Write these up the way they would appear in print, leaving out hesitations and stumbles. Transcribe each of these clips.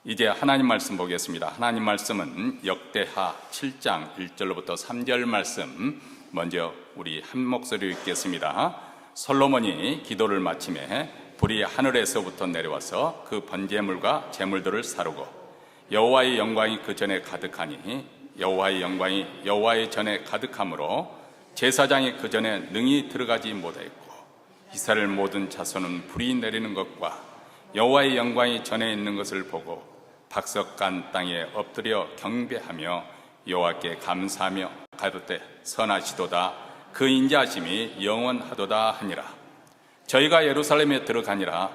이제 하나님 말씀 보겠습니다. 하나님 말씀은 역대하 7장 1절로부터 3절 말씀 먼저 우리 한 목소리로 읽겠습니다. 솔로몬이 기도를 마치매 불이 하늘에서부터 내려와서 그 번제물과 제물들을 사르고 여호와의 영광이 그 전에 가득하니 여호와의 영광이 여호와의 전에 가득하므로 제사장이 그 전에 능히 들어가지 못하였고 이스라엘 모든 자손은 불이 내리는 것과 여호와의 영광이 전에 있는 것을 보고 박석간 땅에 엎드려 경배하며 여호와께 감사하며 가로되 선하시도다 그 인자하심이 영원하도다 하니라. 저희가 예루살렘에 들어가니라.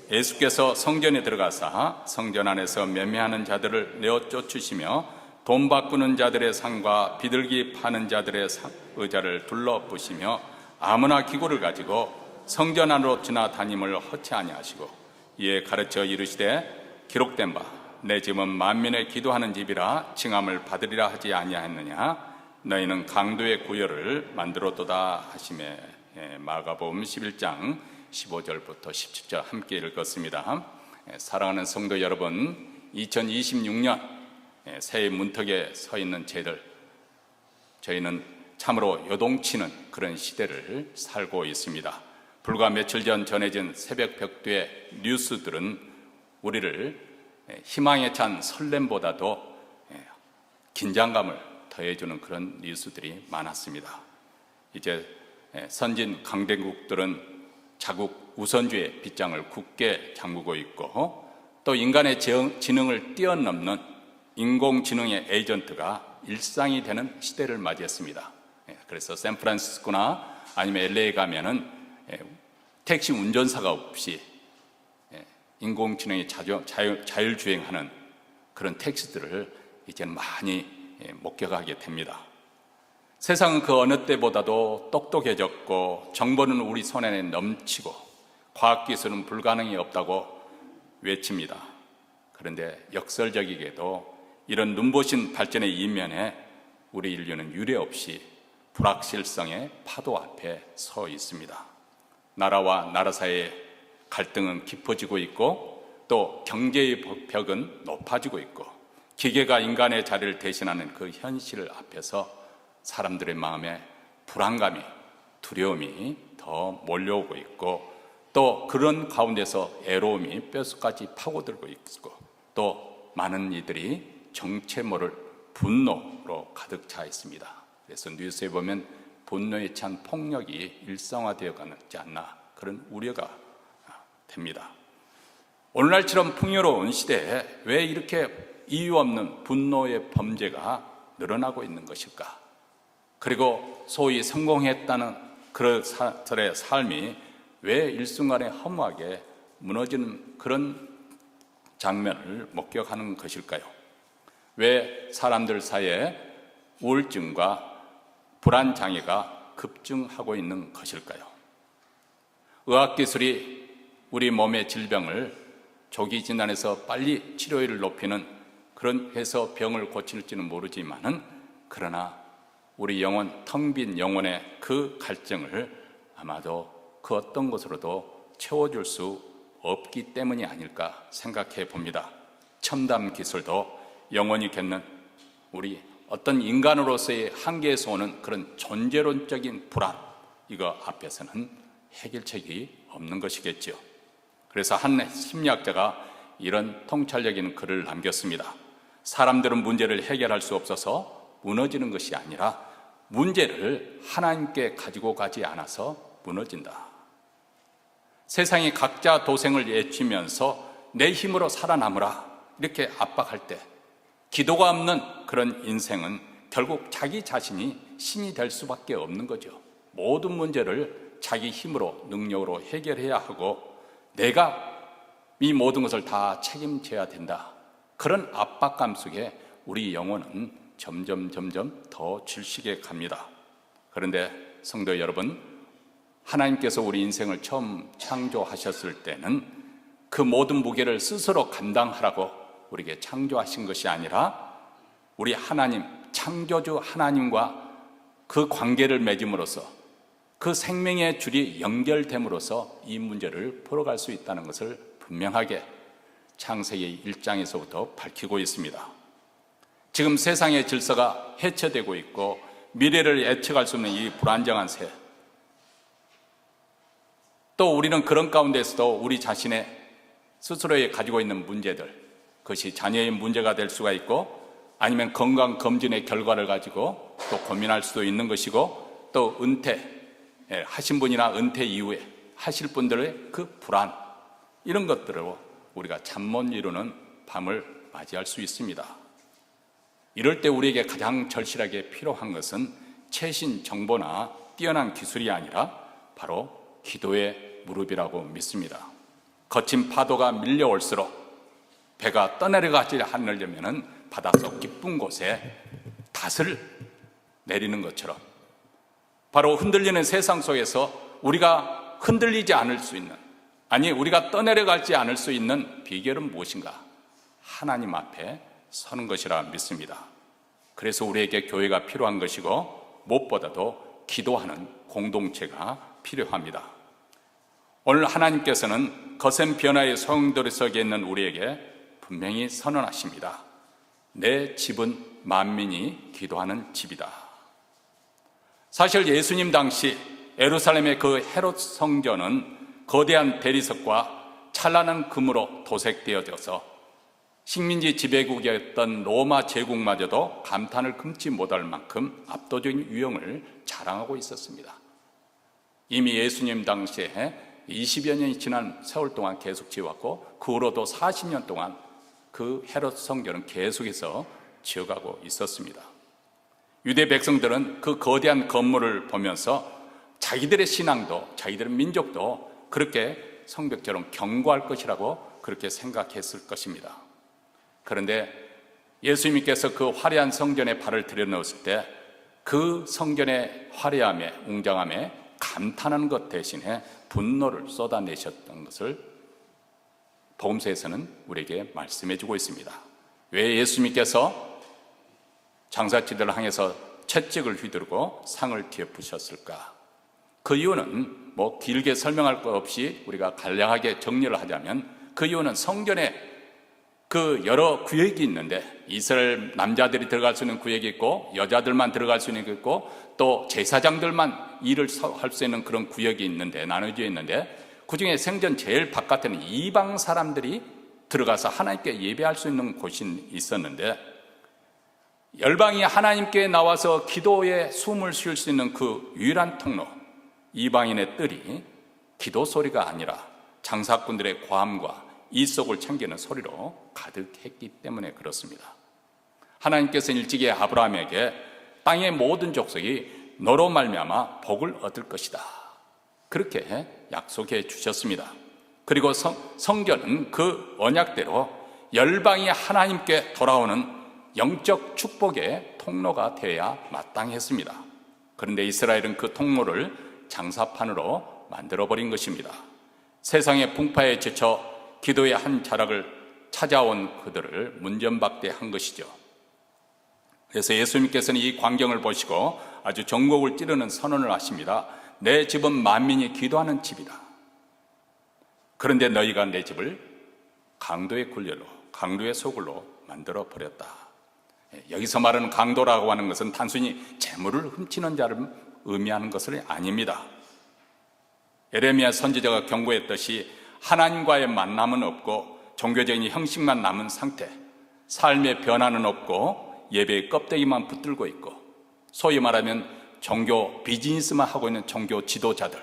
예수께서 성전에 들어가사 성전 안에서 매매하는 자들을 내어 쫓으시며 돈 바꾸는 자들의 상과 비둘기 파는 자들의 의자를 둘러부시며 아무나 기구를 가지고 성전 안으로 지나다님을 허치 아니하시고 이에 가르쳐 이르시되 기록된 바 내 집은 만민의 기도하는 집이라 칭함을 받으리라 하지 아니하였느냐. 너희는 강도의 구열을 만들었도다 하시매. 마가복음 11장 15절부터 17절 함께 읽었습니다. 사랑하는 성도 여러분, 2026년 새해 문턱에 서 있는 저희들, 저희는 참으로 요동치는 그런 시대를 살고 있습니다. 불과 며칠 전 전해진 새벽 벽두의 뉴스들은 우리를 희망에 찬 설렘보다도 긴장감을 더해주는 그런 뉴스들이 많았습니다. 이제 선진 강대국들은 자국 우선주의 빗장을 굳게 잠그고 있고 또 인간의 지능을 뛰어넘는 인공지능의 에이전트가 일상이 되는 시대를 맞이했습니다. 그래서 샌프란시스코나 아니면 LA에 가면은 택시 운전사가 없이 인공지능이 자율주행하는 그런 택시들을 이제는 많이 목격하게 됩니다. 세상은 그 어느 때보다도 똑똑해졌고 정보는 우리 손에 넘치고 과학기술은 불가능이 없다고 외칩니다. 그런데 역설적이게도 이런 눈부신 발전의 이면에 우리 인류는 유례없이 불확실성의 파도 앞에 서 있습니다. 나라와 나라 사이의 갈등은 깊어지고 있고 또 경제의 벽은 높아지고 있고 기계가 인간의 자리를 대신하는 그 현실 앞에서 사람들의 마음에 불안감이, 두려움이 더 몰려오고 있고 또 그런 가운데서 애로움이 뼛속까지 파고들고 있고 또 많은 이들이 정체 모를 분노로 가득 차 있습니다. 그래서 뉴스에 보면 분노에 찬 폭력이 일상화되어 가지 않나 그런 우려가 됩니다. 오늘날처럼 풍요로운 시대에 왜 이렇게 이유 없는 분노의 범죄가 늘어나고 있는 것일까? 그리고 소위 성공했다는 그런 사람들의 삶이 왜 일순간에 허무하게 무너지는 그런 장면을 목격하는 것일까요? 왜 사람들 사이에 우울증과 불안장애가 급증하고 있는 것일까요? 의학기술이 우리 몸의 질병을 조기 진단해서 빨리 치료율을 높이는 그런 해서 병을 고칠지는 모르지만은 그러나 우리 영혼, 텅 빈 영혼의 그 갈증을 아마도 그 어떤 것으로도 채워줄 수 없기 때문이 아닐까 생각해 봅니다. 첨단 기술도 영혼이 겪는 우리 어떤 인간으로서의 한계에서 오는 그런 존재론적인 불안, 이거 앞에서는 해결책이 없는 것이겠죠. 그래서 한 심리학자가 이런 통찰력인 글을 남겼습니다. 사람들은 문제를 해결할 수 없어서 무너지는 것이 아니라 문제를 하나님께 가지고 가지 않아서 무너진다. 세상이 각자 도생을 외치면서 내 힘으로 살아남으라 이렇게 압박할 때 기도가 없는 그런 인생은 결국 자기 자신이 신이 될 수밖에 없는 거죠. 모든 문제를 자기 힘으로 능력으로 해결해야 하고 내가 이 모든 것을 다 책임져야 된다. 그런 압박감 속에 우리 영혼은 점점 더 질식해 갑니다. 그런데 성도 여러분, 하나님께서 우리 인생을 처음 창조하셨을 때는 그 모든 무게를 스스로 감당하라고 우리에게 창조하신 것이 아니라 우리 하나님, 창조주 하나님과 그 관계를 맺음으로써 그 생명의 줄이 연결됨으로써 이 문제를 풀어갈 수 있다는 것을 분명하게 창세기 1장에서부터 밝히고 있습니다. 지금 세상의 질서가 해체되고 있고 미래를 예측할 수 없는 이 불안정한 새, 또 우리는 그런 가운데서도 우리 자신의 스스로에 가지고 있는 문제들, 그것이 자녀의 문제가 될 수가 있고 아니면 건강검진의 결과를 가지고 또 고민할 수도 있는 것이고, 또 은퇴하신 분이나 은퇴 이후에 하실 분들의 그 불안, 이런 것들로 우리가 잠 못 이루는 밤을 맞이할 수 있습니다. 이럴 때 우리에게 가장 절실하게 필요한 것은 최신 정보나 뛰어난 기술이 아니라 바로 기도의 무릎이라고 믿습니다. 거친 파도가 밀려올수록 배가 떠내려가지 않으려면 바닷속 깊은 곳에 닷을 내리는 것처럼, 바로 흔들리는 세상 속에서 우리가 흔들리지 않을 수 있는, 아니 우리가 떠내려가지 않을 수 있는 비결은 무엇인가? 하나님 앞에 서는 것이라 믿습니다. 그래서 우리에게 교회가 필요한 것이고 무엇보다도 기도하는 공동체가 필요합니다. 오늘 하나님께서는 거센 변화의 소용돌이 속에 있는 우리에게 분명히 선언하십니다. 내 집은 만민이 기도하는 집이다. 사실 예수님 당시 예루살렘의 그 헤롯 성전은 거대한 대리석과 찬란한 금으로 도색되어져서 식민지 지배국이었던 로마 제국마저도 감탄을 금치 못할 만큼 압도적인 위엄을 자랑하고 있었습니다. 이미 예수님 당시에 20여 년이 지난 세월 동안 계속 지어왔고 그 후로도 40년 동안 그 헤롯 성전은 계속해서 지어가고 있었습니다. 유대 백성들은 그 거대한 건물을 보면서 자기들의 신앙도, 자기들의 민족도 그렇게 성벽처럼 견고할 것이라고 그렇게 생각했을 것입니다. 그런데 예수님께서 그 화려한 성전에 발을 들여놓았을 때 그 성전의 화려함에, 웅장함에 감탄하는 것 대신에 분노를 쏟아내셨던 것을 복음서에서는 우리에게 말씀해 주고 있습니다. 왜 예수님께서 장사치들을 향해서 채찍을 휘두르고 상을 뒤엎으셨을까? 그 이유는 뭐 길게 설명할 것 없이 우리가 간략하게 정리를 하자면, 그 이유는 성전에 그 여러 구역이 있는데 이스라엘 남자들이 들어갈 수 있는 구역이 있고 여자들만 들어갈 수 있는 구역이 있고 또 제사장들만 일을 할 수 있는 그런 구역이 있는데, 나눠져 있는데, 그 중에 성전 제일 바깥에는 이방 사람들이 들어가서 하나님께 예배할 수 있는 곳이 있었는데, 열방이 하나님께 나와서 기도에 숨을 쉴 수 있는 그 유일한 통로, 이방인의 뜰이 기도 소리가 아니라 장사꾼들의 고함과 이속을 챙기는 소리로 가득했기 때문에 그렇습니다. 하나님께서 일찍이 아브라함에게 땅의 모든 족속이 너로 말미암아 복을 얻을 것이다, 그렇게 약속해 주셨습니다. 그리고 성전은 그 언약대로 열방이 하나님께 돌아오는 영적 축복의 통로가 되어야 마땅했습니다. 그런데 이스라엘은 그 통로를 장사판으로 만들어버린 것입니다. 세상의 풍파에 지쳐 기도의 한 자락을 찾아온 그들을 문전박대한 것이죠. 그래서 예수님께서는 이 광경을 보시고 아주 전곡을 찌르는 선언을 하십니다. 내 집은 만민이 기도하는 집이다. 그런데 너희가 내 집을 강도의 굴레로, 강도의 소굴로 만들어 버렸다. 여기서 말하는 강도라고 하는 것은 단순히 재물을 훔치는 자를 의미하는 것은 아닙니다. 예레미야 선지자가 경고했듯이 하나님과의 만남은 없고 종교적인 형식만 남은 상태, 삶의 변화는 없고 예배의 껍데기만 붙들고 있고, 소위 말하면 종교 비즈니스만 하고 있는 종교 지도자들,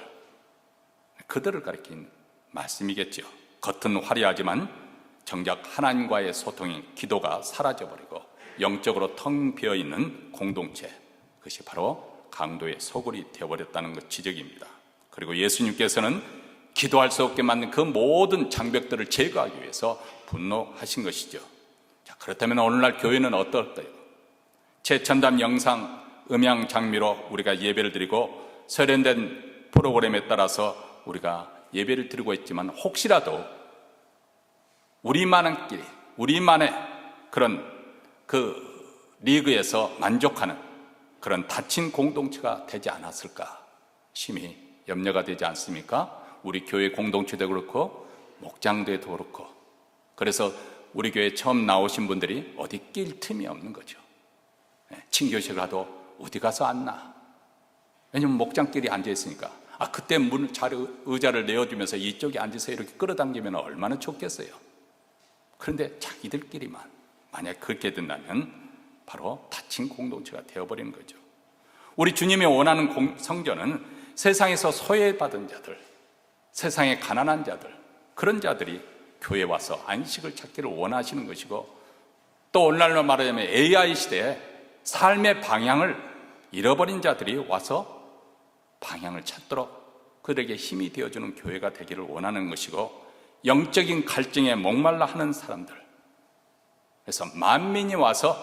그들을 가리킨 말씀이겠죠. 겉은 화려하지만 정작 하나님과의 소통인 기도가 사라져버리고 영적으로 텅 비어있는 공동체, 그것이 바로 강도의 소굴이 되어버렸다는 것 지적입니다. 그리고 예수님께서는 기도할 수 없게 만든 그 모든 장벽들을 제거하기 위해서 분노하신 것이죠. 자, 그렇다면 오늘날 교회는 어떨까요? 최첨단 영상, 음향 장비로 우리가 예배를 드리고 세련된 프로그램에 따라서 우리가 예배를 드리고 있지만, 혹시라도 우리만의 그런 그 리그에서 만족하는 그런 닫힌 공동체가 되지 않았을까 심히 염려가 되지 않습니까? 우리 교회 공동체도 그렇고 목장대도 그렇고 그래서 우리 교회 처음 나오신 분들이 어디 낄 틈이 없는 거죠. 친교실 가도 어디 가서 앉나? 왜냐면 목장끼리 앉아있으니까. 그때 의자를 내어주면서 이쪽에 앉으세요 이렇게 끌어당기면 얼마나 좋겠어요. 그런데 자기들끼리만 만약 그렇게 된다면 바로 닫힌 공동체가 되어버리는 거죠. 우리 주님이 원하는 성전은 세상에서 소외받은 자들, 세상에 가난한 자들, 그런 자들이 교회에 와서 안식을 찾기를 원하시는 것이고, 또 오늘날로 말하자면 AI 시대에 삶의 방향을 잃어버린 자들이 와서 방향을 찾도록 그들에게 힘이 되어주는 교회가 되기를 원하는 것이고, 영적인 갈증에 목말라 하는 사람들, 그래서 만민이 와서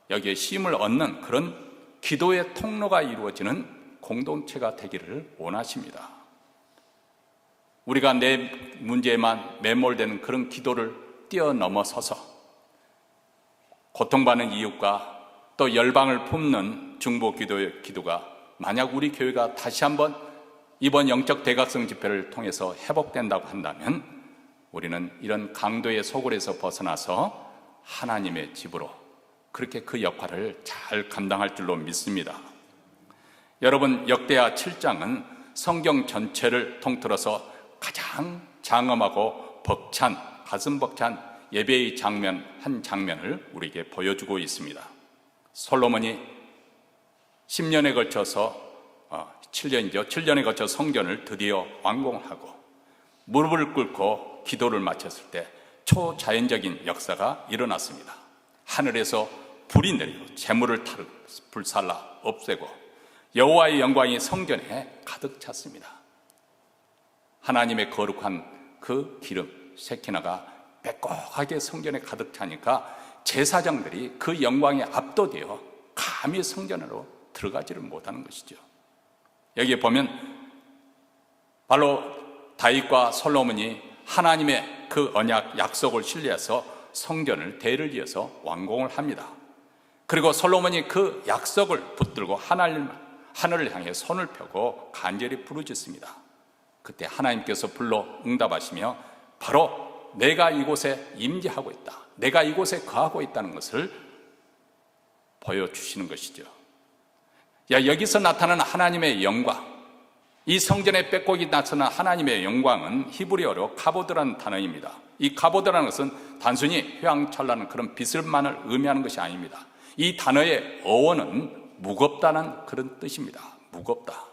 여기에 쉼을 얻는 그런 기도의 통로가 이루어지는 공동체가 되기를 원하십니다. 우리가 내 문제에만 매몰되는 그런 기도를 뛰어넘어서서 고통받는 이웃과 또 열방을 품는 중보 기도의 기도가 만약 우리 교회가 다시 한번 이번 영적 대각성 집회를 통해서 회복된다고 한다면 우리는 이런 강도의 소굴에서 벗어나서 하나님의 집으로 그렇게 그 역할을 잘 감당할 줄로 믿습니다. 여러분, 역대하 7장은 성경 전체를 통틀어서 가장 장엄하고 벅찬, 가슴 벅찬 예배의 장면 한 장면을 우리에게 보여주고 있습니다. 솔로몬이 10년에 걸쳐서 7년에 걸쳐 성전을 드디어 완공하고 무릎을 꿇고 기도를 마쳤을 때 초자연적인 역사가 일어났습니다. 하늘에서 불이 내리고 재물을 불살라 없애고 여호와의 영광이 성전에 가득 찼습니다. 하나님의 거룩한 그 기름 세키나가 빼곡하게 성전에 가득 차니까 제사장들이 그 영광에 압도되어 감히 성전으로 들어가지를 못하는 것이죠. 여기에 보면 바로 다윗과 솔로몬이 하나님의 그 언약 약속을 신뢰해서 성전을 대를 이어서 완공을 합니다. 그리고 솔로몬이 그 약속을 붙들고 하늘을 향해 손을 펴고 간절히 부르짖습니다. 그때 하나님께서 불러 응답하시며 바로 내가 이곳에 임재하고 있다, 내가 이곳에 거하고 있다는 것을 보여주시는 것이죠. 여기서 나타나는 하나님의 영광, 이 성전의 빼곡이 나타난 하나님의 영광은 히브리어로 카보드라는 단어입니다. 이 카보드라는 것은 단순히 휘황찬란한 그런 빛을만을 의미하는 것이 아닙니다. 이 단어의 어원은 무겁다는 그런 뜻입니다. 무겁다.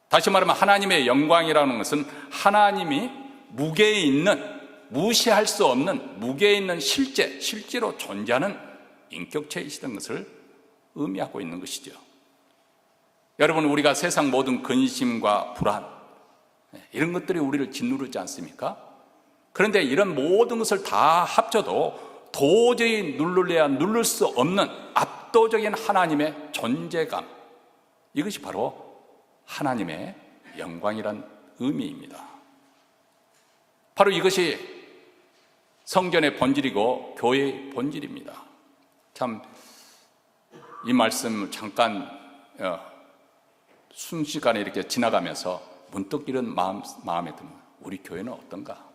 다시 말하면 하나님의 영광이라는 것은 하나님이 무게에 있는, 무시할 수 없는 무게에 있는 실제로 존재하는 인격체이시던 것을 의미하고 있는 것이죠. 여러분, 우리가 세상 모든 근심과 불안, 이런 것들이 우리를 짓누르지 않습니까? 그런데 이런 모든 것을 다 합쳐도 도저히 누를 수 없는 압도적인 하나님의 존재감, 이것이 바로 하나님의 영광이란 의미입니다. 바로 이것이 성전의 본질이고 교회의 본질입니다. 참, 이 말씀 잠깐 순식간에 이렇게 지나가면서 문득 이런 마음에 듭니다. 우리 교회는 어떤가?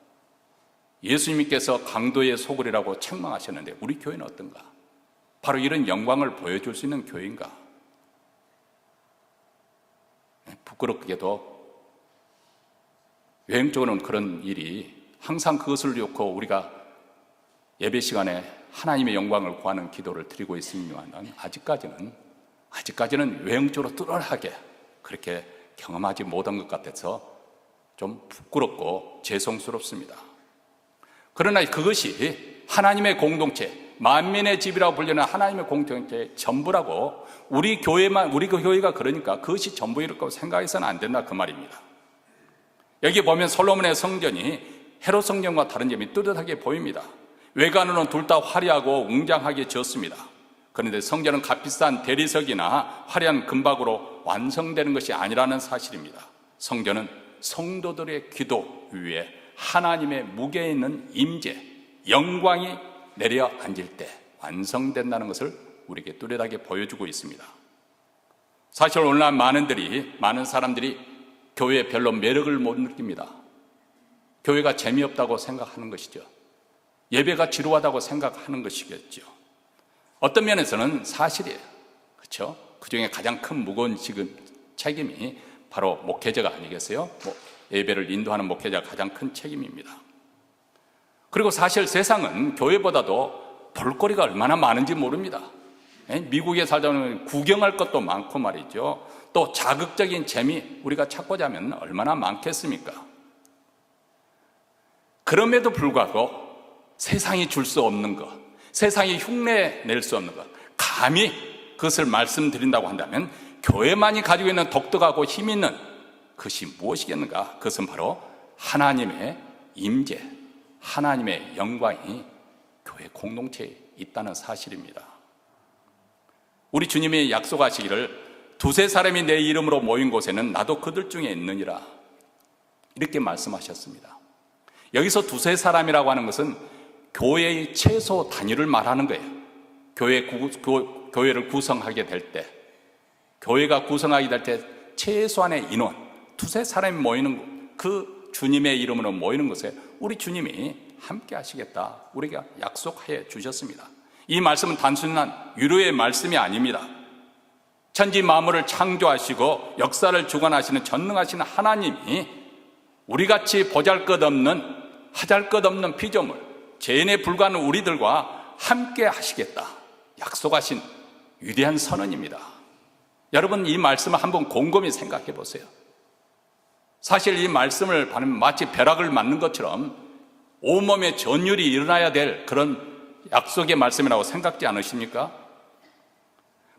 예수님께서 강도의 소굴이라고 책망하셨는데 우리 교회는 어떤가? 바로 이런 영광을 보여줄 수 있는 교회인가? 부끄럽게도 외형적으로는 그런 일이 항상 그것을 놓고 우리가 예배 시간에 하나님의 영광을 구하는 기도를 드리고 있습니다만 아직까지는 외형적으로 뚜렷하게 그렇게 경험하지 못한 것 같아서 좀 부끄럽고 죄송스럽습니다. 그러나 그것이 하나님의 공동체, 만민의 집이라고 불리는 하나님의 공동체의 전부라고, 우리 교회가 그러니까 그것이 전부이라고 생각해서는 안 된다, 그 말입니다. 여기 보면 솔로몬의 성전이 헤롯 성전과 다른 점이 뚜렷하게 보입니다. 외관으로는 둘 다 화려하고 웅장하게 지었습니다. 그런데 성전은 값비싼 대리석이나 화려한 금박으로 완성되는 것이 아니라는 사실입니다. 성전은 성도들의 기도 위에 하나님의 무게에 있는 임재, 영광이 내려 앉을 때 완성된다는 것을 우리에게 뚜렷하게 보여주고 있습니다. 사실 오늘날 많은 사람들이 교회에 별로 매력을 못 느낍니다. 교회가 재미없다고 생각하는 것이죠. 예배가 지루하다고 생각하는 것이겠죠. 어떤 면에서는 사실이에요. 그렇죠? 그중에 가장 큰 무거운 책임이 바로 목회자가 아니겠어요? 예배를 인도하는 목회자가 가장 큰 책임입니다. 그리고 사실 세상은 교회보다도 볼거리가 얼마나 많은지 모릅니다. 미국에 살다 보면 구경할 것도 많고 말이죠. 또 자극적인 재미 우리가 찾고자 하면 얼마나 많겠습니까? 그럼에도 불구하고 세상이 줄 수 없는 것, 세상이 흉내 낼 수 없는 것, 감히 그것을 말씀드린다고 한다면 교회만이 가지고 있는 독특하고 힘 있는 그것이 무엇이겠는가? 그것은 바로 하나님의 임재, 하나님의 영광이 교회 공동체에 있다는 사실입니다. 우리 주님이 약속하시기를 두세 사람이 내 이름으로 모인 곳에는 나도 그들 중에 있느니라, 이렇게 말씀하셨습니다. 여기서 두세 사람이라고 하는 것은 교회의 최소 단위를 말하는 거예요. 교회를 구성하게 될 때, 교회가 구성하게 될 때 최소한의 인원, 두세 사람이 모이는 그 주님의 이름으로 모이는 것에 우리 주님이 함께 하시겠다, 우리가 약속해 주셨습니다. 이 말씀은 단순한 위로의 말씀이 아닙니다. 천지 만물을 창조하시고 역사를 주관하시는 전능하신 하나님이 우리같이 보잘것없는 하잘것없는 피조물, 죄인에 불과한 우리들과 함께 하시겠다 약속하신 위대한 선언입니다. 여러분, 이 말씀을 한번 곰곰이 생각해 보세요. 사실 이 말씀을 받으면 마치 벼락을 맞는 것처럼 온몸에 전율이 일어나야 될 그런 약속의 말씀이라고 생각지 않으십니까?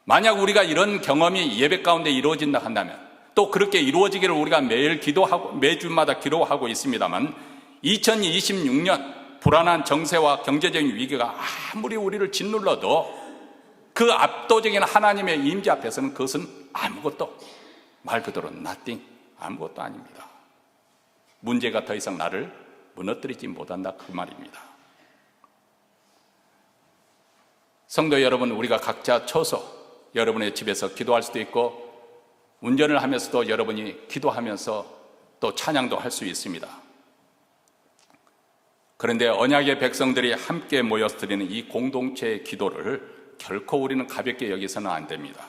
만약 우리가 이런 경험이 예배 가운데 이루어진다 한다면, 또 그렇게 이루어지기를 우리가 매일 기도하고 매주마다 기도하고 있습니다만, 2026년 불안한 정세와 경제적인 위기가 아무리 우리를 짓눌러도 그 압도적인 하나님의 임재 앞에서는 그것은 아무것도, 말 그대로 nothing, 아무것도 아닙니다. 문제가 더 이상 나를 무너뜨리지 못한다, 그 말입니다. 성도 여러분, 우리가 각자 처소 여러분의 집에서 기도할 수도 있고, 운전을 하면서도 여러분이 기도하면서 또 찬양도 할 수 있습니다. 그런데 언약의 백성들이 함께 모여서 드리는 이 공동체의 기도를 결코 우리는 가볍게 여기서는 안 됩니다.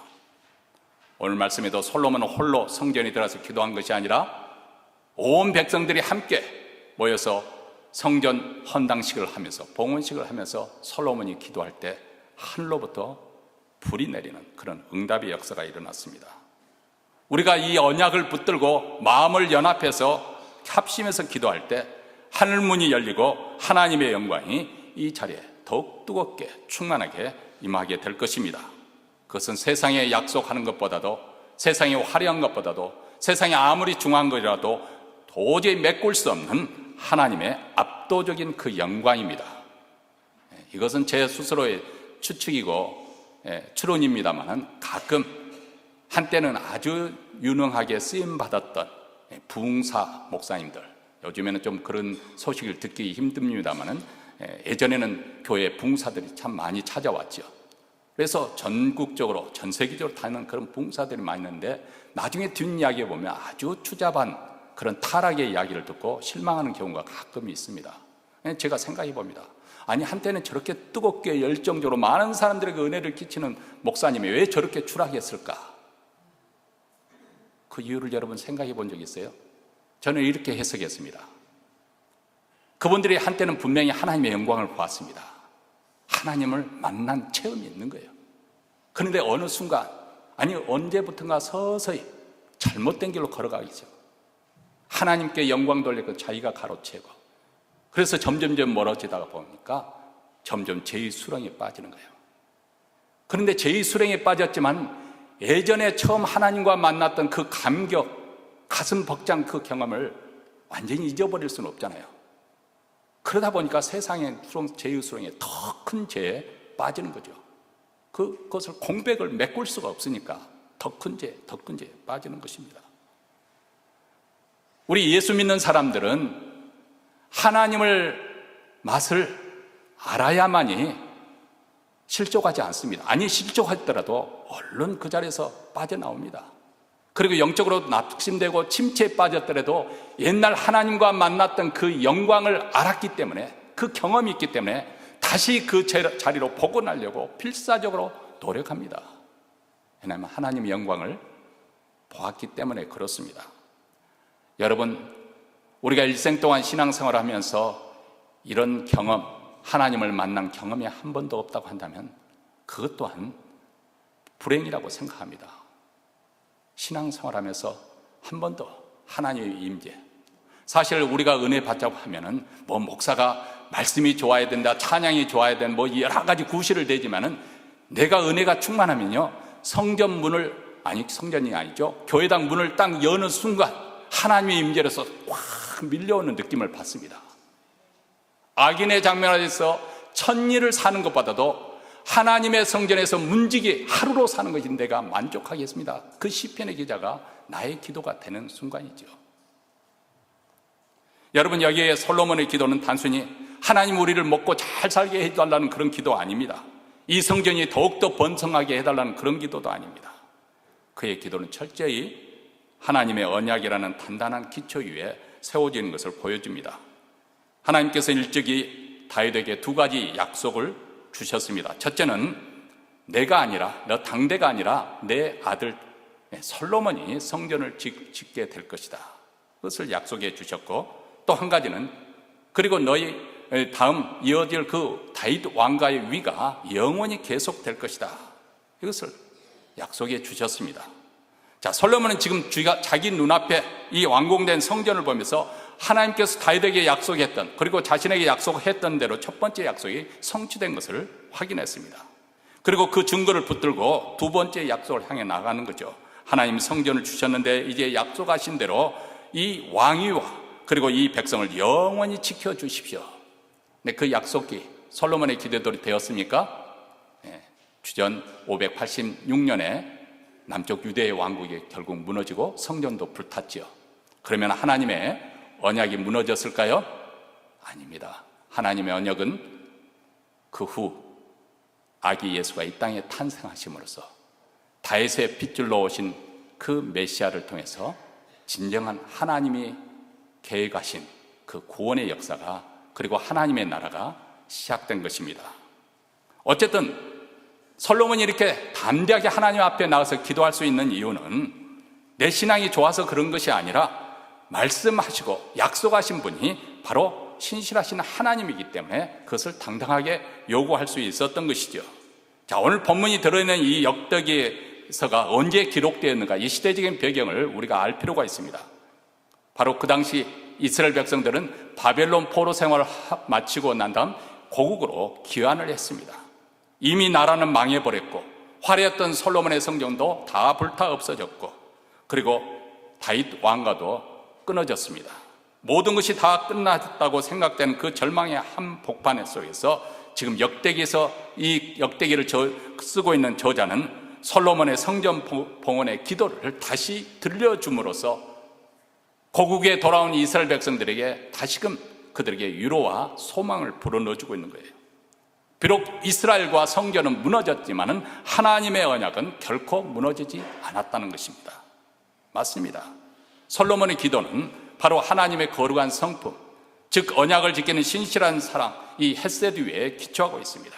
오늘 말씀에도 솔로몬은 홀로 성전에 들어가서 기도한 것이 아니라 온 백성들이 함께 모여서 성전 헌당식을 하면서, 봉헌식을 하면서 솔로몬이 기도할 때 하늘로부터 불이 내리는 그런 응답의 역사가 일어났습니다. 우리가 이 언약을 붙들고 마음을 연합해서 합심해서 기도할 때 하늘문이 열리고 하나님의 영광이 이 자리에 더욱 뜨겁게 충만하게 임하게 될 것입니다. 그것은 세상에 약속하는 것보다도, 세상에 화려한 것보다도, 세상에 아무리 중요한 것이라도 도저히 메꿀 수 없는 하나님의 압도적인 그 영광입니다. 이것은 제 스스로의 추측이고 추론입니다만, 가끔 한때는 아주 유능하게 쓰임받았던 부흥사 목사님들, 요즘에는 좀 그런 소식을 듣기 힘듭니다만 예전에는 교회 부흥사들이 참 많이 찾아왔죠. 그래서 전국적으로, 전 세계적으로 다니는 그런 부흥사들이 많이 있는데, 나중에 뒷이야기에 보면 아주 추잡한 그런 타락의 이야기를 듣고 실망하는 경우가 가끔 있습니다. 제가 생각해 봅니다. 아니, 한때는 저렇게 뜨겁게 열정적으로 많은 사람들에게 은혜를 끼치는 목사님이 왜 저렇게 추락했을까? 그 이유를 여러분 생각해 본 적 있어요? 저는 이렇게 해석했습니다. 그분들이 한때는 분명히 하나님의 영광을 보았습니다. 하나님을 만난 체험이 있는 거예요. 그런데 어느 순간, 아니 언제부턴가 서서히 잘못된 길로 걸어가기 시작. 하나님께 영광 돌리고 자기가 가로채고, 그래서 점점점 멀어지다가 보니까 점점 죄의 수렁에 빠지는 거예요. 그런데 죄의 수렁에 빠졌지만 예전에 처음 하나님과 만났던 그 감격, 가슴 벅찬 그 경험을 완전히 잊어버릴 수는 없잖아요. 그러다 보니까 세상의 죄의 수렁에 더 큰 죄에 빠지는 거죠. 그것을 공백을 메꿀 수가 없으니까 더 큰 죄에 빠지는 것입니다. 우리 예수 믿는 사람들은 하나님을 맛을 알아야만이 실족하지 않습니다. 아니, 실족하더라도 얼른 그 자리에서 빠져나옵니다. 그리고 영적으로 낙심되고 침체에 빠졌더라도 옛날 하나님과 만났던 그 영광을 알았기 때문에 그 경험이 있기 때문에 다시 그 자리로 복원하려고 필사적으로 노력합니다. 왜냐하면 하나님의 영광을 보았기 때문에 그렇습니다. 여러분, 우리가 일생 동안 신앙생활을 하면서 이런 경험, 하나님을 만난 경험이 한 번도 없다고 한다면 그것 또한 불행이라고 생각합니다. 신앙생활하면서 한 번도 하나님의 임재, 사실 우리가 은혜 받자고 하면은 뭐 목사가 말씀이 좋아야 된다, 찬양이 좋아야 된다, 뭐 여러 가지 구실을 대지만은 내가 은혜가 충만하면요, 성전이 아니죠, 교회당 문을 딱 여는 순간 하나님의 임재로서 확 밀려오는 느낌을 받습니다. 악인의 장면에서 천리를 사는 것보다도 하나님의 성전에서 문지기 하루로 사는 것이 내가 만족하겠습니다. 그 시편의 기자가 나의 기도가 되는 순간이죠. 여러분, 여기에 솔로몬의 기도는 단순히 하나님 우리를 먹고 잘 살게 해달라는 그런 기도 아닙니다. 이 성전이 더욱더 번성하게 해달라는 그런 기도도 아닙니다. 그의 기도는 철저히 하나님의 언약이라는 단단한 기초 위에 세워지는 것을 보여줍니다. 하나님께서 일찍이 다윗에게 두 가지 약속을 주셨습니다. 첫째는 내가 아니라, 너 당대가 아니라 내 아들 솔로몬이 성전을 짓게 될 것이다. 그것을 약속해 주셨고, 또 한 가지는 그리고 너희 다음 이어질 그 다윗 왕가의 위가 영원히 계속될 것이다. 이것을 약속해 주셨습니다. 자, 솔로몬은 지금 자기 눈앞에 이 완공된 성전을 보면서 하나님께서 다윗에게 약속했던, 그리고 자신에게 약속했던 대로 첫 번째 약속이 성취된 것을 확인했습니다. 그리고 그 증거를 붙들고 두 번째 약속을 향해 나가는 거죠. 하나님 성전을 주셨는데 이제 약속하신 대로 이 왕위와 그리고 이 백성을 영원히 지켜주십시오. 네, 그 약속이 솔로몬의 기대대로 되었습니까? 네, 주전 586년에 남쪽 유대의 왕국이 결국 무너지고 성전도 불탔지요. 그러면 하나님의 언약이 무너졌을까요? 아닙니다. 하나님의 언약은 그 후 아기 예수가 이 땅에 탄생하심으로써 다윗의 핏줄로 오신 그 메시아를 통해서 진정한 하나님이 계획하신 그 구원의 역사가, 그리고 하나님의 나라가 시작된 것입니다. 어쨌든 솔로몬이 이렇게 담대하게 하나님 앞에 나가서 기도할 수 있는 이유는 내 신앙이 좋아서 그런 것이 아니라 말씀하시고 약속하신 분이 바로 신실하신 하나님이기 때문에 그것을 당당하게 요구할 수 있었던 것이죠. 자, 오늘 본문이 들어있는 이 역대기서가 언제 기록되었는가, 이 시대적인 배경을 우리가 알 필요가 있습니다. 바로 그 당시 이스라엘 백성들은 바벨론 포로 생활을 마치고 난 다음 고국으로 귀환을 했습니다. 이미 나라는 망해버렸고 화려했던 솔로몬의 성전도 다 불타 없어졌고, 그리고 다윗 왕가도 끊어졌습니다. 모든 것이 다 끝났다고 생각되는 그 절망의 한복판 속에서 지금 이 역대기를 쓰고 있는 저자는 솔로몬의 성전 봉헌의 기도를 다시 들려줌으로써 고국에 돌아온 이스라엘 백성들에게 다시금 그들에게 위로와 소망을 불어넣어주고 있는 거예요. 비록 이스라엘과 성전은 무너졌지만은 하나님의 언약은 결코 무너지지 않았다는 것입니다. 맞습니다. 솔로몬의 기도는 바로 하나님의 거룩한 성품, 즉 언약을 지키는 신실한 사랑, 이 헤세드 위에 기초하고 있습니다.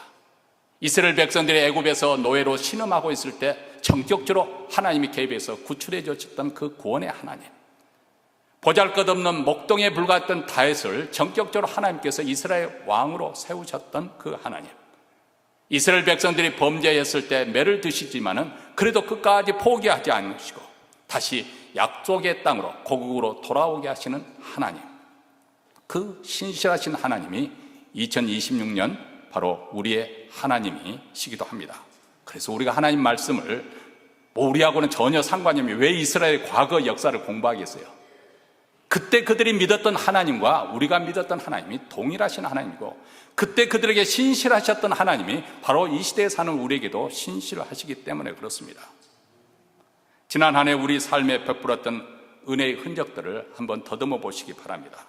이스라엘 백성들이 애굽에서 노예로 신음하고 있을 때 전격적으로 하나님이 개입해서 구출해 주셨던 그 구원의 하나님, 보잘것없는 목동에 불과했던 다윗을 전격적으로 하나님께서 이스라엘 왕으로 세우셨던 그 하나님, 이스라엘 백성들이 범죄했을 때 매를 드시지만은 그래도 끝까지 포기하지 않으시고 다시 약속의 땅으로 고국으로 돌아오게 하시는 하나님, 그 신실하신 하나님이 2026년 바로 우리의 하나님이시기도 합니다. 그래서 우리가 하나님 말씀을 우리하고는 전혀 상관이 없는, 왜 이스라엘의 과거 역사를 공부하겠어요? 그때 그들이 믿었던 하나님과 우리가 믿었던 하나님이 동일하신 하나님이고, 그때 그들에게 신실하셨던 하나님이 바로 이 시대에 사는 우리에게도 신실하시기 때문에 그렇습니다. 지난 한 해 우리 삶에 베풀었던 은혜의 흔적들을 한번 더듬어 보시기 바랍니다.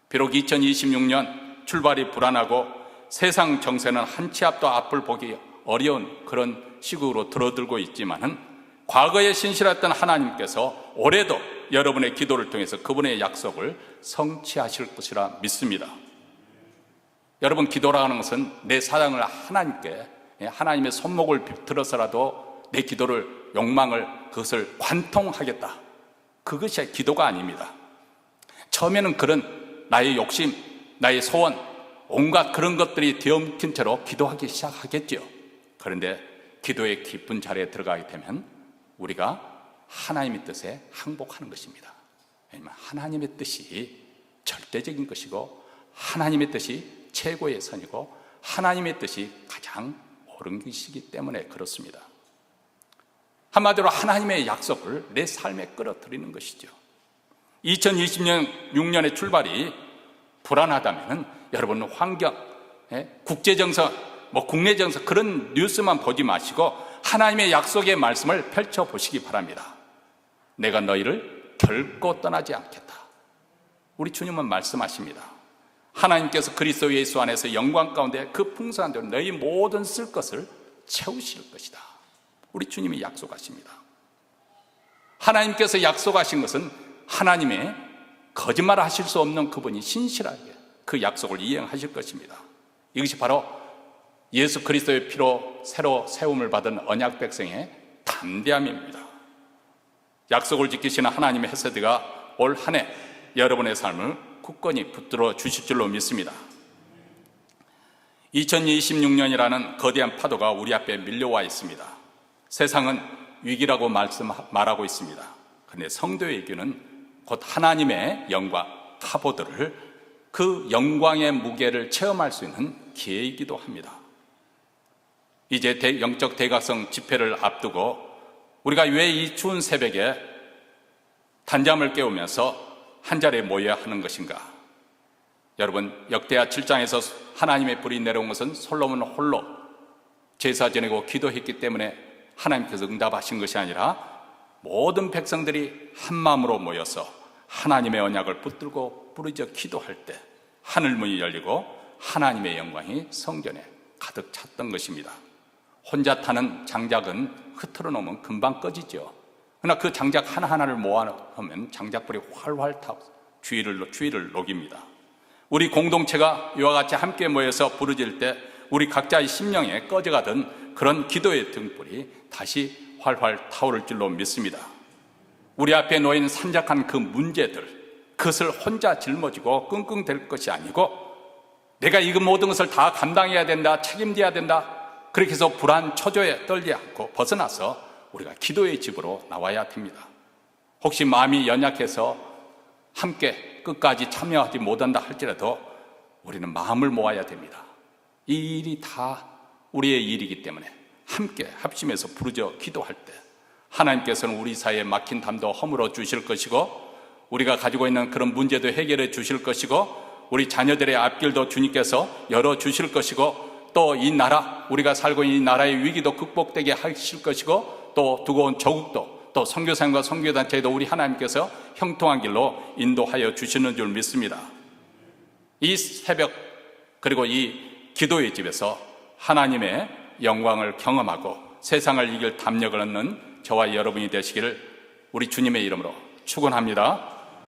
비록 2026년 출발이 불안하고 세상 정세는 한 치 앞도 앞을 보기 어려운 그런 시국으로 들어들고 있지만은 과거에 신실했던 하나님께서 올해도 여러분의 기도를 통해서 그분의 약속을 성취하실 것이라 믿습니다. 여러분, 기도라는 것은 내 사랑을 하나님께, 하나님의 손목을 들어서라도 내 기도를, 욕망을, 그것을 관통하겠다. 그것이 기도가 아닙니다. 처음에는 그런 나의 욕심, 나의 소원, 온갖 그런 것들이 뒤엉킨 채로 기도하기 시작하겠죠. 그런데 기도의 깊은 자리에 들어가게 되면 우리가 하나님의 뜻에 항복하는 것입니다. 왜냐하면 하나님의 뜻이 절대적인 것이고, 하나님의 뜻이 최고의 선이고, 하나님의 뜻이 가장 옳은 것이기 때문에 그렇습니다. 한마디로 하나님의 약속을 내 삶에 끌어들이는 것이죠. 2026년의 출발이 불안하다면 여러분, 환경, 국제정서, 국내 정서 그런 뉴스만 보지 마시고 하나님의 약속의 말씀을 펼쳐보시기 바랍니다. 내가 너희를 결코 떠나지 않겠다. 우리 주님은 말씀하십니다. 하나님께서 그리스도 예수 안에서 영광 가운데 그 풍성한 대로 너희 모든 쓸 것을 채우실 것이다. 우리 주님이 약속하십니다. 하나님께서 약속하신 것은 하나님의 거짓말 하실 수 없는 그분이 신실하게 그 약속을 이행하실 것입니다. 이것이 바로 예수 그리스도의 피로 새로 세움을 받은 언약 백성의 담대함입니다. 약속을 지키시는 하나님의 헤세드가 올 한 해 여러분의 삶을 굳건히 붙들어 주실 줄로 믿습니다. 2026년이라는 거대한 파도가 우리 앞에 밀려와 있습니다. 세상은 위기라고 말하고 있습니다. 그런데 성도의 위기는 곧 하나님의 영광, 카보드를, 그 영광의 무게를 체험할 수 있는 기회이기도 합니다. 이제 영적 대각성 집회를 앞두고 우리가 왜 이 추운 새벽에 단잠을 깨우면서 한자리에 모여야 하는 것인가? 여러분, 역대하 7장에서 하나님의 불이 내려온 것은 솔로몬 홀로 제사 지내고 기도했기 때문에 하나님께서 응답하신 것이 아니라 모든 백성들이 한 마음으로 모여서 하나님의 언약을 붙들고 부르짖어 기도할 때 하늘문이 열리고 하나님의 영광이 성전에 가득 찼던 것입니다. 혼자 타는 장작은 흐트러 놓으면 금방 꺼지죠. 그러나 그 장작 하나하나를 모아놓으면 장작불이 활활 타고 주위를 녹입니다. 우리 공동체가 이와 같이 함께 모여서 부르짖을 때 우리 각자의 심령에 꺼져가던 그런 기도의 등불이 다시 활활 타오를 줄로 믿습니다. 우리 앞에 놓인 산적한 그 문제들, 그것을 혼자 짊어지고 끙끙댈 것이 아니고 내가 이 모든 것을 다 감당해야 된다, 책임져야 된다, 그렇게 해서 불안, 초조에 떨지 않고 벗어나서 우리가 기도의 집으로 나와야 됩니다. 혹시 마음이 연약해서 함께 끝까지 참여하지 못한다 할지라도 우리는 마음을 모아야 됩니다. 이 일이 다 우리의 일이기 때문에 함께 합심해서 부르짖어 기도할 때 하나님께서는 우리 사이에 막힌 담도 허물어 주실 것이고, 우리가 가지고 있는 그런 문제도 해결해 주실 것이고, 우리 자녀들의 앞길도 주님께서 열어 주실 것이고, 또 이 나라, 우리가 살고 있는 이 나라의 위기도 극복되게 하실 것이고, 또 두고 온 조국도, 또 선교사님과 선교단체에도 우리 하나님께서 형통한 길로 인도하여 주시는 줄 믿습니다. 이 새벽, 그리고 이 기도의 집에서 하나님의 영광을 경험하고 세상을 이길 담력을 얻는 저와 여러분이 되시기를 우리 주님의 이름으로 축원합니다.